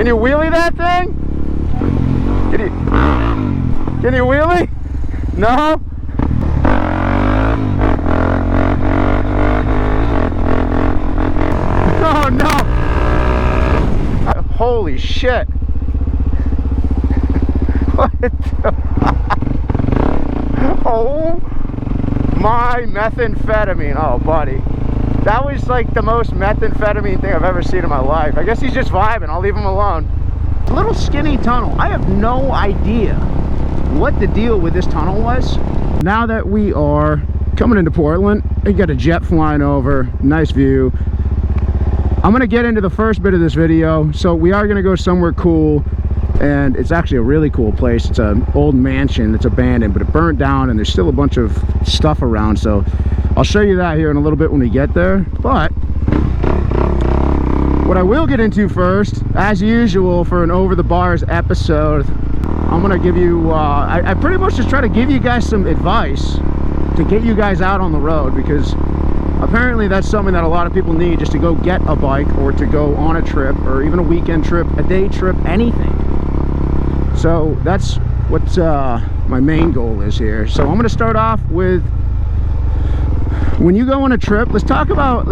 Can you wheelie that thing? Can you wheelie? No? Oh no! Holy shit! What the? Oh my methamphetamine! Oh buddy, that was like the most methamphetamine thing I've ever seen in my life. I guess he's just vibing. I'll leave him alone. Little skinny tunnel. I have no idea what the deal with this tunnel was. Now that we are coming into Portland, we got a jet flying over, nice view. I'm gonna get into the first bit of this video. So we are gonna go somewhere cool, and it's actually a really cool place. It's an old mansion that's abandoned, but it burnt down and there's still a bunch of stuff around. So I'll show you that here in a little bit when we get there. But what I will get into first, as usual for an Over the Bars episode, I'm gonna give you, I pretty much just try to give you guys some advice to get you guys out on the road, because apparently that's something that a lot of people need, just to go get a bike or to go on a trip, or even a weekend trip, a day trip, anything. So that's what my main goal is here. So I'm gonna start off with, when you go on a trip, let's talk about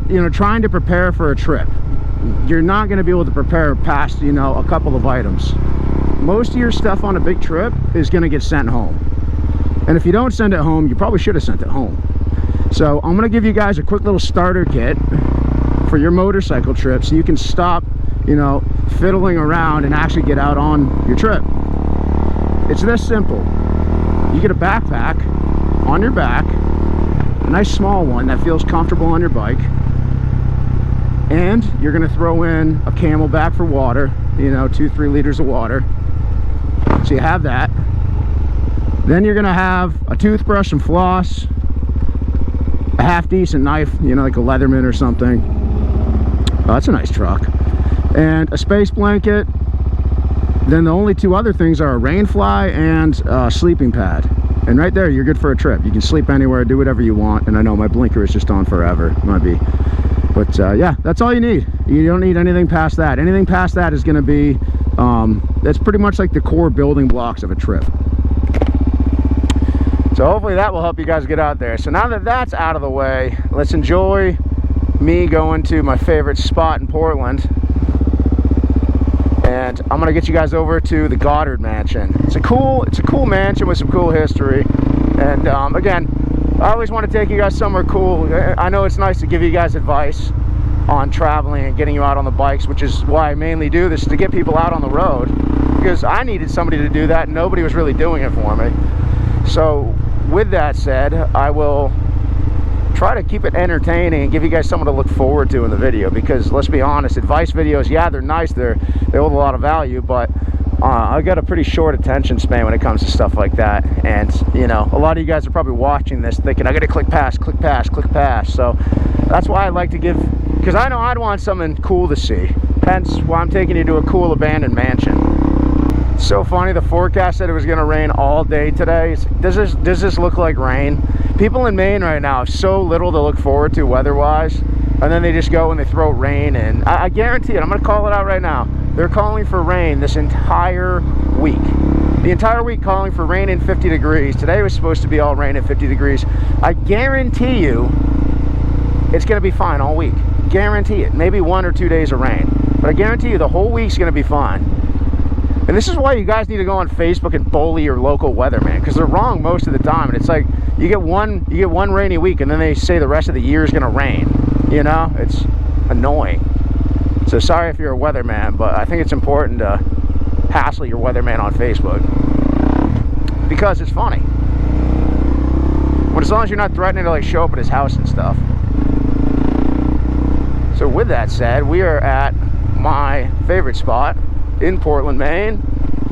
you know, trying to prepare for a trip. You're not going to be able to prepare past, you know, a couple of items. Most of your stuff on a big trip is going to get sent home, and if you don't send it home, you probably should have sent it home. So I'm going to give you guys a quick little starter kit for your motorcycle trip, so you can stop, you know, fiddling around and actually get out on your trip. It's this simple. You get a backpack on your back, a nice small one that feels comfortable on your bike, and you're going to throw in a Camelback for water, you know, 2-3 liters of water. So you have that. Then you're going to have a toothbrush, some floss, a half decent knife, you know, like a Leatherman or something. Oh, that's a nice truck. And a space blanket. Then the only two other things are a rain fly and a sleeping pad. And right there, you're good for a trip. You can sleep anywhere, do whatever you want. And I know my blinker is just on forever. Might be. But yeah, that's all you need. You don't need anything past that. Anything past that is going to be, that's pretty much like the core building blocks of a trip. So hopefully that will help you guys get out there. So now that that's out of the way, let's enjoy me going to my favorite spot in Portland. And I'm gonna get you guys over to the Goddard Mansion. It's a cool mansion with some cool history. And again, I always want to take you guys somewhere cool. I know it's nice to give you guys advice on traveling and getting you out on the bikes, which is why I mainly do this, to get people out on the road, because I needed somebody to do that and nobody was really doing it for me. So with that said, I will try to keep it entertaining and give you guys something to look forward to in the video, because let's be honest, advice videos, yeah, they're nice, they hold a lot of value, but I got a pretty short attention span when it comes to stuff like that. And you know, a lot of you guys are probably watching this thinking, I gotta click past, click past, click past. So that's why I like to give, because I know I'd want something cool to see, hence why I'm taking you to a cool abandoned mansion. It's so funny, the forecast said it was gonna rain all day today. Does this look like rain? People in Maine right now have so little to look forward to weather-wise, and then they just go and they throw rain in. I guarantee it, I'm gonna call it out right now. They're calling for rain this entire week. The entire week calling for rain and 50 degrees. Today was supposed to be all rain and 50 degrees. I guarantee you it's gonna be fine all week. Guarantee it. Maybe 1 or 2 days of rain. But I guarantee you the whole week's gonna be fine. And this is why you guys need to go on Facebook and bully your local weatherman, because they're wrong most of the time. And it's like you get one rainy week and then they say the rest of the year is gonna rain. You know, it's annoying. So sorry if you're a weatherman, but I think it's important to hassle your weatherman on Facebook, because it's funny. But as long as you're not threatening to like show up at his house and stuff. So with that said, we are at my favorite spot in Portland, Maine,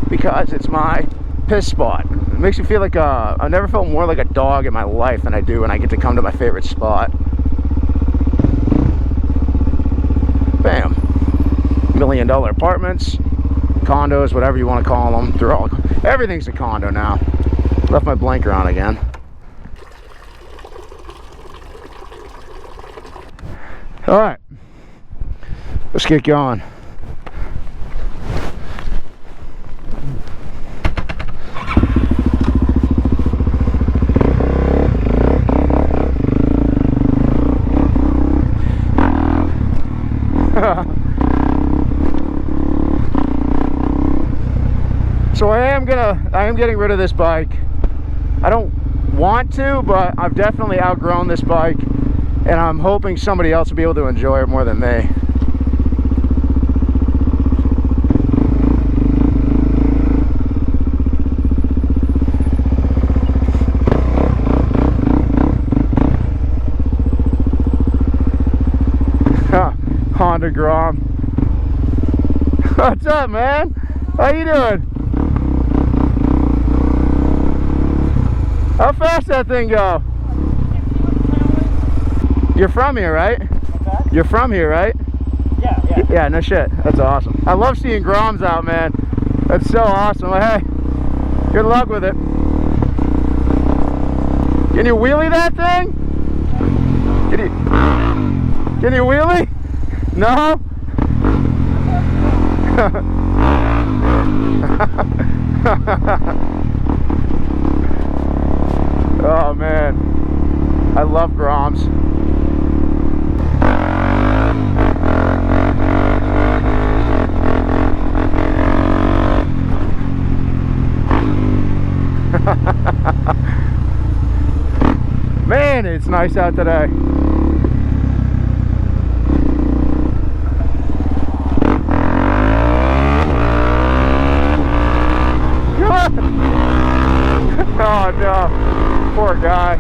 because it's my piss spot. It makes me feel like I've never felt more like a dog in my life than I do when I get to come to my favorite spot. Bam. $1 million apartments, condos, whatever you want to call them. Everything's a condo now. Left my blinker on again. All right, let's get going. So I am getting rid of this bike. I don't want to, but I've definitely outgrown this bike, and I'm hoping somebody else will be able to enjoy it more than me. Honda Grom. What's up, man? How you doing? How fast that thing go? You're from here, right? Okay. You're from here, right? Yeah, yeah. Yeah, no shit. That's awesome. I love seeing Groms out, man. That's so awesome. Well, hey, good luck with it. Can you wheelie that thing? Can you wheelie? No? Oh man, I love Groms. Man, it's nice out today. Oh no, poor guy.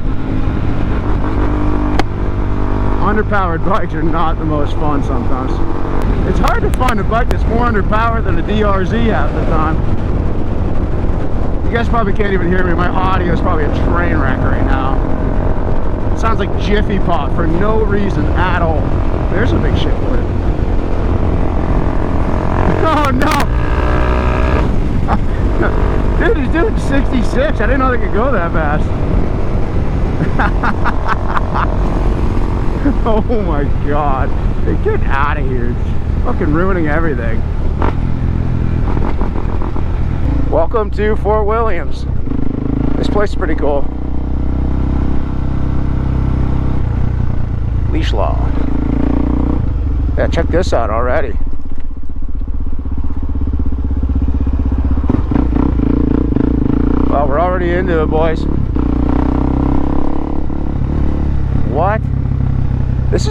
Underpowered bikes are not the most fun sometimes. It's hard to find a bike that's more underpowered than a DRZ half the time. You guys probably can't even hear me. My audio is probably a train wreck right now. It sounds like Jiffy Pop for no reason at all. There's a big shit for it. Oh no! Dude, he's doing 66. I didn't know they could go that fast. Oh my god. Hey, get out of here. It's fucking ruining everything. Welcome to Fort Williams. This place is pretty cool. Leash law. Yeah, check this out already. Well, we're already into it, boys. What? This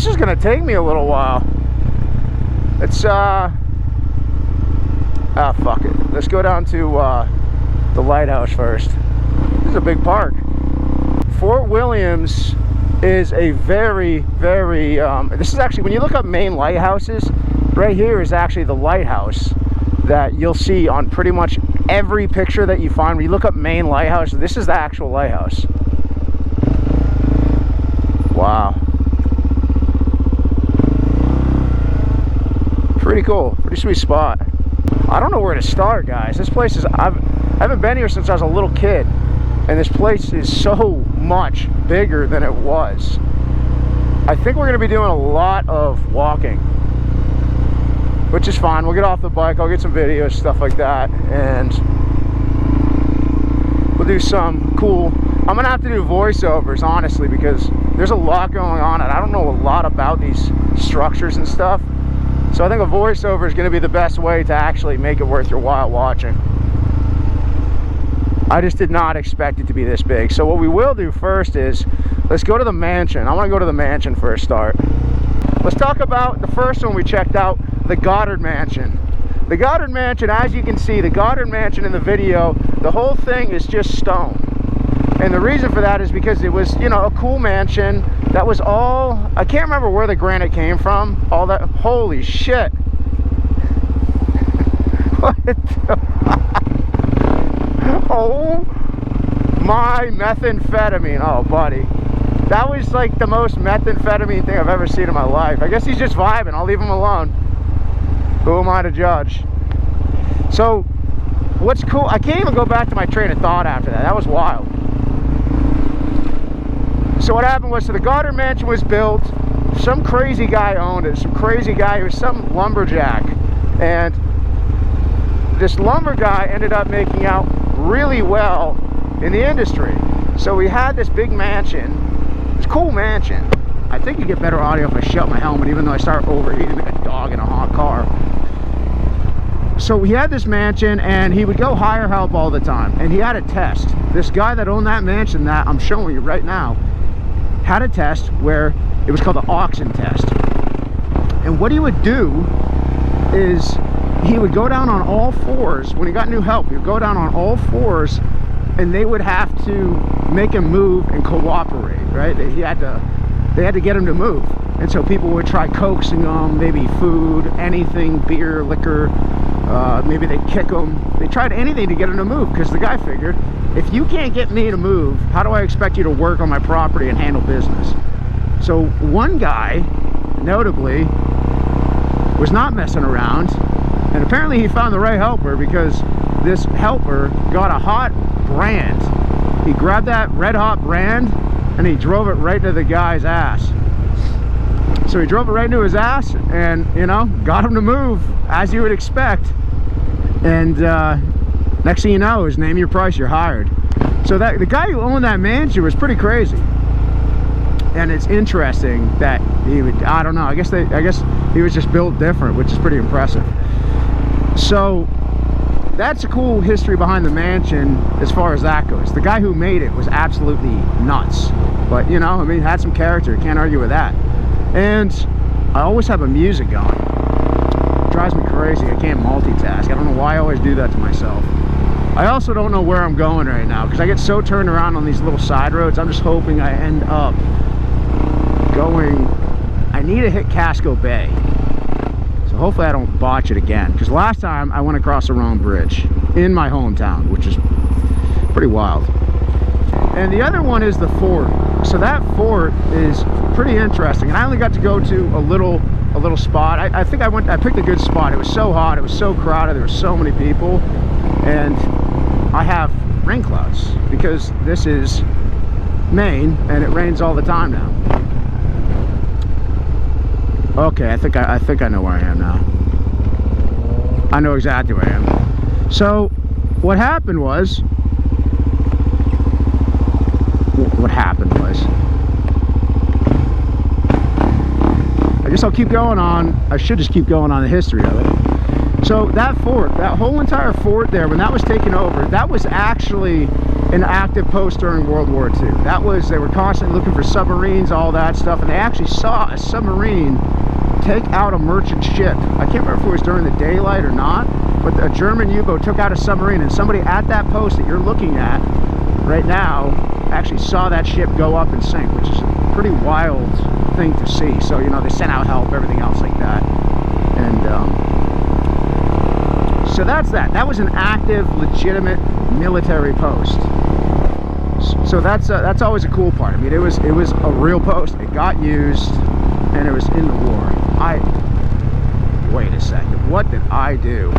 is gonna take me a little while. It's fuck it. Let's go down to the lighthouse first. This is a big park. Fort Williams is a very, very this is actually, when you look up main lighthouses, right here is actually the lighthouse that you'll see on pretty much every picture that you find. When you look up main lighthouse, this is the actual lighthouse. Wow. Pretty cool. Pretty sweet spot. I don't know where to start, guys. This place is, I haven't been here since I was a little kid, and this place is so much bigger than it was. I think we're going to be doing a lot of walking, which is fine. We'll get off the bike, I'll get some videos, stuff like that, and we'll do some cool, I'm gonna have to do voiceovers, honestly, because there's a lot going on and I don't know a lot about these structures and stuff. So I think a voiceover is gonna be the best way to actually make it worth your while watching. I just did not expect it to be this big. So what we will do first is, let's go to the mansion. I wanna go to the mansion for a start. Let's talk about the first one we checked out, the Goddard Mansion. The Goddard Mansion, as you can see, the Goddard Mansion in the video, the whole thing is just stone. And the reason for that is because it was, you know, a cool mansion. That was all, I can't remember where the granite came from. All that, holy shit. What the, oh my methamphetamine, oh buddy. That was like the most methamphetamine thing I've ever seen in my life. I guess he's just vibing, I'll leave him alone. Who am I to judge? So, what's cool, I can't even go back to my train of thought after that. That was wild. So what happened was, so the Goddard Mansion was built, some crazy guy owned it, some crazy guy, he was some lumberjack. And this lumber guy ended up making out really well in the industry. So we had this big mansion, this cool mansion. I think you get better audio if I shut my helmet, even though I start overheating like a dog in a hot car. So he had this mansion, and he would go hire help all the time, and he had a test. This guy that owned that mansion that I'm showing you right now had a test where it was called the auction test. And what he would do is he would go down on all fours. When he got new help, he would go down on all fours, and they would have to make him move and cooperate, right? They had to get him to move. And so people would try coaxing him, maybe food, anything, beer, liquor, maybe they'd kick him. They tried anything to get him to move, because the guy figured, if you can't get me to move, how do I expect you to work on my property and handle business? So one guy, notably, was not messing around, and apparently he found the right helper, because this helper got a hot brand. He grabbed that red hot brand and he drove it right into the guy's ass. So he drove it right into his ass, and you know, got him to move, as you would expect. And next thing you know is name your price, you're hired. So that the guy who owned that mansion was pretty crazy. And it's interesting that he would, I don't know, I guess he was just built different, which is pretty impressive. So that's a cool history behind the mansion as far as that goes. The guy who made it was absolutely nuts, but you know, I mean, had some character, can't argue with that. And I always have a music going. It drives me crazy. I can't multitask. I don't know why I always do that to myself. I also don't know where I'm going right now, because I get so turned around on these little side roads. I'm just hoping I end up going, I need to hit Casco Bay. So hopefully I don't botch it again, because last time I went across the wrong bridge in my hometown, which is pretty wild. And the other one is the fort. So that fort is pretty interesting, and I only got to go to a little spot. I think I picked a good spot. It was so hot, it was so crowded, there were so many people, and I have rain clouds because this is Maine and it rains all the time now. Okay, I think I know where I am now. I know exactly where I am. So what happened was, I guess I'll keep going on. I should just keep going on the history of it. So that fort, that whole entire fort there, when that was taken over, that was actually an active post during World War II. That was, they were constantly looking for submarines, all that stuff, and they actually saw a submarine take out a merchant ship. I can't remember if it was during the daylight or not, but a German U-boat took out a submarine, and somebody at that post that you're looking at right now actually saw that ship go up and sink, which is a pretty wild thing to see. So, you know, they sent out help, everything else like that. And so that's that. That was an active, legitimate military post. So that's always a cool part. I mean, it was a real post. It got used, and it was in the war. Wait a second. What did I do?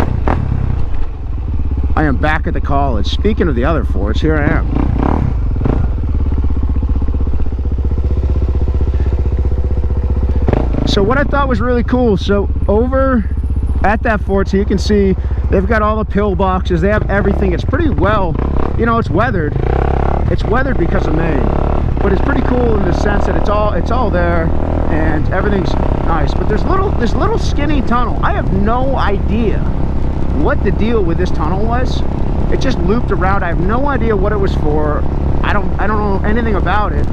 I am back at the college. Speaking of the other forts, here I am. So what I thought was really cool, so over at that fort, so you can see they've got all the pillboxes, they have everything. It's pretty well, you know, it's weathered because of Maine, but it's pretty cool in the sense that it's all there and everything's nice. But there's this little skinny tunnel. I have no idea what the deal with this tunnel was. It just looped around. I have no idea what it was for. I don't know anything about it,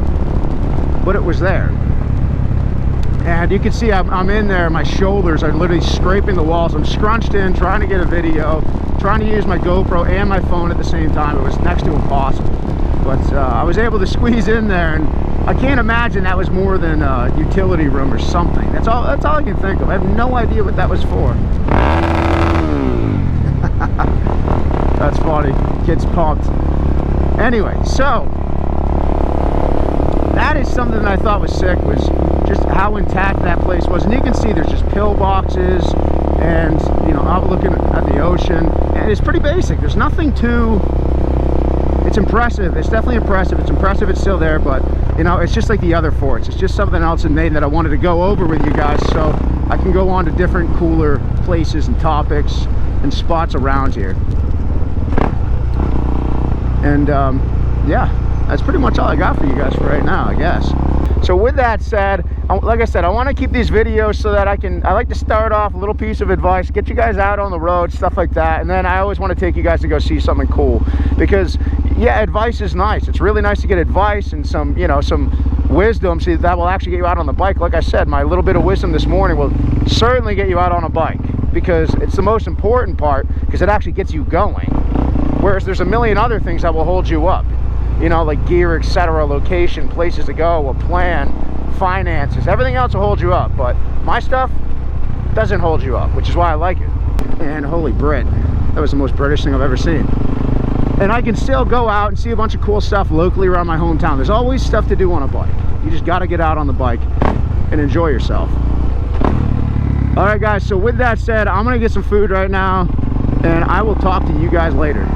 but it was there. And you can see I'm in there, my shoulders are literally scraping the walls. I'm scrunched in, trying to get a video, trying to use my GoPro and my phone at the same time. It was next to impossible. But I was able to squeeze in there, and I can't imagine that was more than a utility room or something. That's all I can think of. I have no idea what that was for. That's funny. Kid's pumped. Anyway, so that is something that I thought was sick, was just how intact that place was. And you can see there's just pillboxes, and you know, I'm looking at the ocean, and it's pretty basic. There's nothing too, it's impressive. It's definitely impressive. It's impressive it's still there, but you know, it's just like the other forts. It's just something else in Maine that I wanted to go over with you guys, so I can go on to different cooler places and topics and spots around here. And yeah, that's pretty much all I got for you guys for right now, I guess. So with that said, like I said, I want to keep these videos so that I like to start off a little piece of advice, get you guys out on the road, stuff like that, and then I always want to take you guys to go see something cool, because yeah, advice is nice. It's really nice to get advice and some, you know, some wisdom, so that will actually get you out on the bike. Like I said, my little bit of wisdom this morning will certainly get you out on a bike, because it's the most important part, because it actually gets you going. Whereas there's a million other things that will hold you up, you know, like gear, etc., location, places to go, a plan, finances, everything else will hold you up, but my stuff doesn't hold you up, which is why I like it. And holy Brit, that was the most British thing I've ever seen. And I can still go out and see a bunch of cool stuff locally around my hometown. There's always stuff to do on a bike. You just got to get out on the bike and enjoy yourself. All right, guys, so with that said, I'm gonna get some food right now, and I will talk to you guys later.